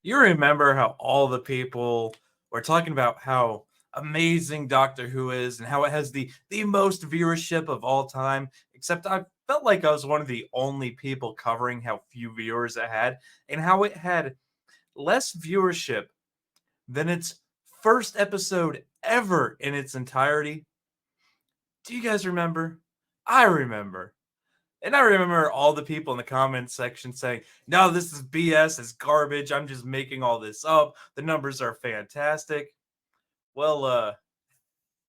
You remember how all the people were talking about how amazing Doctor Who is and how it has the most viewership of all time. Except I felt like I was one of the only people covering how few viewers it had and how it had less viewership than its first episode ever in its entirety. Do you guys remember? I remember. And I remember all the people in the comments section saying, no, this is BS, it's garbage, I'm just making all this up. The numbers are fantastic. Well,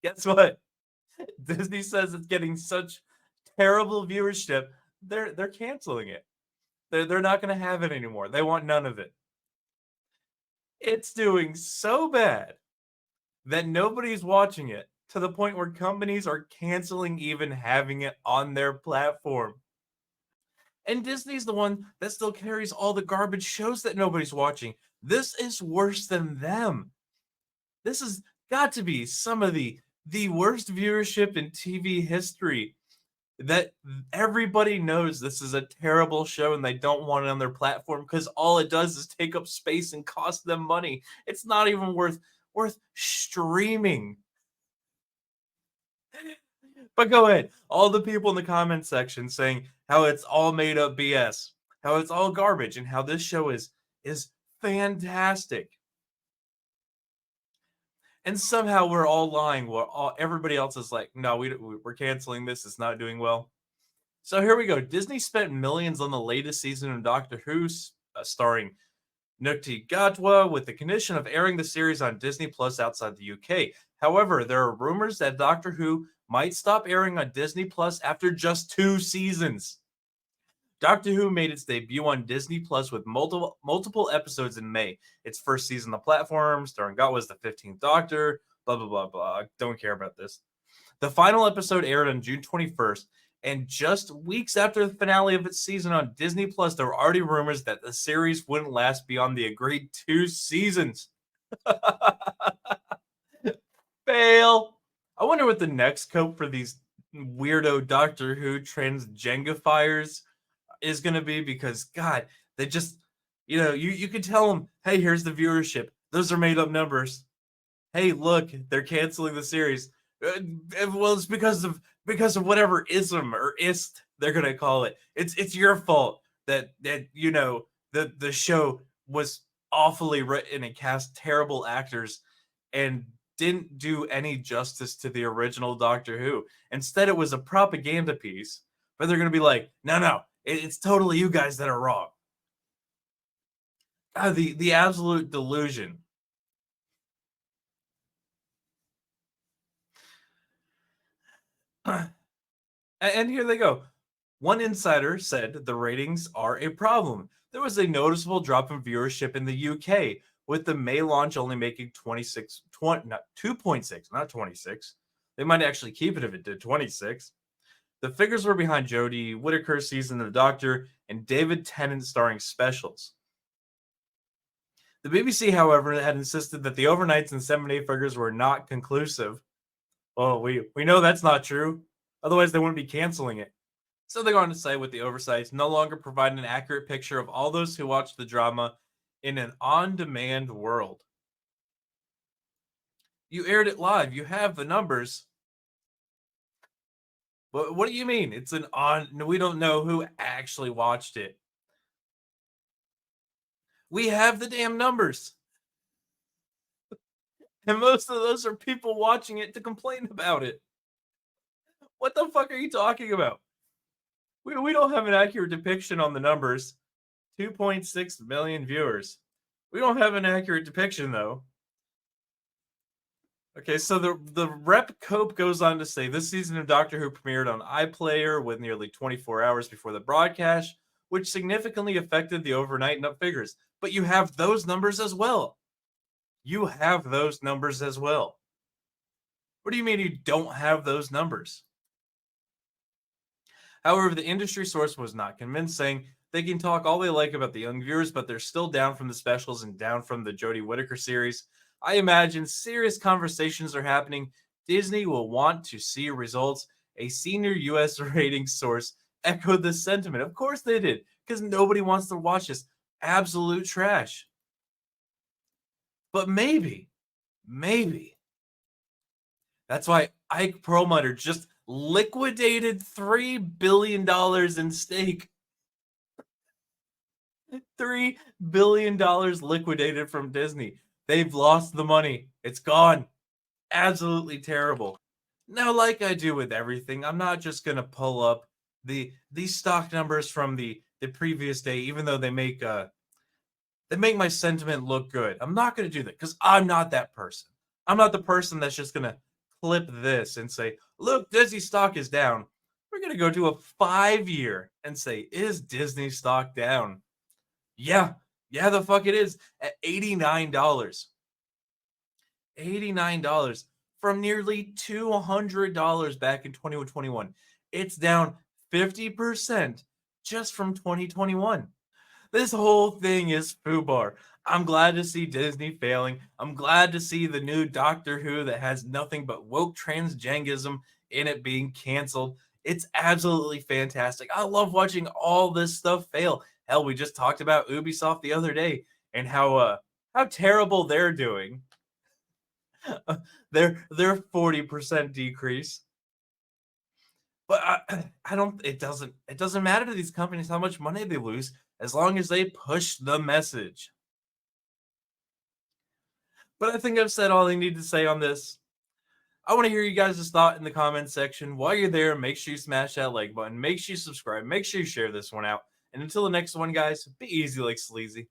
guess what? Disney says it's getting such terrible viewership, they're canceling it. They're not gonna have it anymore. They want none of it. It's doing so bad that nobody's watching it to the point where companies are canceling even having it on their platform. And Disney's the one that still carries all the garbage shows that nobody's watching. This is worse than them. This has got to be some of the worst viewership in TV history. That everybody knows this is a terrible show and they don't want it on their platform because all it does is take up space and cost them money. It's not even worth streaming. But go ahead. All the people in the comment section saying how it's all made up BS, how it's all garbage, and how this show is fantastic. And somehow we're all lying. Everybody else is like, no, we're canceling this. It's not doing well. So here we go. Disney spent millions on the latest season of Doctor Who, starring Nukti Gatwa, with the condition of airing the series on Disney Plus outside the UK. However, there are rumors that Doctor Who might stop airing on Disney Plus after just 2 seasons. Doctor Who made its debut on Disney Plus with multiple episodes in May. Its first season on the platform, starring Gatwa as the 15th Doctor, blah, blah, blah, blah. I don't care about this. The final episode aired on June 21st, and just weeks after the finale of its season on Disney Plus, there were already rumors that the series wouldn't last beyond the agreed 2 seasons. Fail. I wonder what the next cope for these weirdo Doctor Who transgengifiers is going to be, because God, they just, you could tell them, hey, here's the viewership. Those are made up numbers. Hey, look, they're canceling the series. Well, it's because of whatever ism or ist they're gonna call it. It's your fault that the show was awfully written and cast terrible actors and didn't do any justice to the original Doctor Who. Instead, it was a propaganda piece. But they're gonna be like, no, it's totally you guys that are wrong. The absolute delusion. And here they go. One insider said the ratings are a problem. There was a noticeable drop in viewership in the UK, with the May launch only making 2.6, not 26. They might actually keep it if it did 26. The figures were behind Jodie Whittaker's season of the Doctor and David Tennant starring specials. The BBC, however, had insisted that the overnights and 7-day figures were not conclusive. Well, we know that's not true. Otherwise, they wouldn't be canceling it. So they go on to say, with the oversights no longer providing an accurate picture of all those who watch the drama in an on-demand world. You aired it live. You have the numbers. But what do you mean? It's an on... We don't know who actually watched it. We have the damn numbers. And most of those are people watching it to complain about it. What the fuck are you talking about? We don't have an accurate depiction on the numbers. 2.6 million viewers. We don't have an accurate depiction, though. Okay, so the rep Cope goes on to say this season of Doctor Who premiered on iPlayer with nearly 24 hours before the broadcast, which significantly affected the overnight figures. But you have those numbers as well. You have those numbers as well. What do you mean you don't have those numbers? However, the industry source was not convinced, saying they can talk all they like about the young viewers, but they're still down from the specials and down from the Jodie Whittaker series. I imagine serious conversations are happening. Disney will want to see results. A senior U.S. ratings source echoed this sentiment. Of course they did, because nobody wants to watch this absolute trash. But maybe that's why Ike Perlmutter just liquidated $3 billion in stake. $3 billion liquidated from Disney. They've lost the money. It's gone. Absolutely terrible. Now, like I do with everything, I'm not just gonna pull up these stock numbers from the previous day, even though they make my sentiment look good. I'm not gonna do that because I'm not that person. I'm not the person that's just gonna clip this and say, look, Disney stock is down. We're gonna go to a 5 year and say, is Disney stock down? Yeah, yeah, the fuck it is at $89. $89 from nearly $200 back in 2021. It's down 50% just from 2021. This whole thing is FUBAR. I'm glad to see Disney failing. I'm glad to see the new Doctor Who that has nothing but woke transgengism in it being canceled. It's absolutely fantastic. I love watching all this stuff fail. Hell, we just talked about Ubisoft the other day and how terrible they're doing. Their 40% decrease. But I don't. It doesn't matter to these companies how much money they lose as long as they push the message. But I think I've said all I need to say on this. I want to hear you guys' thought in the comments section. While you're there, make sure you smash that like button. Make sure you subscribe. Make sure you share this one out. And until the next one, guys, be easy like sleazy.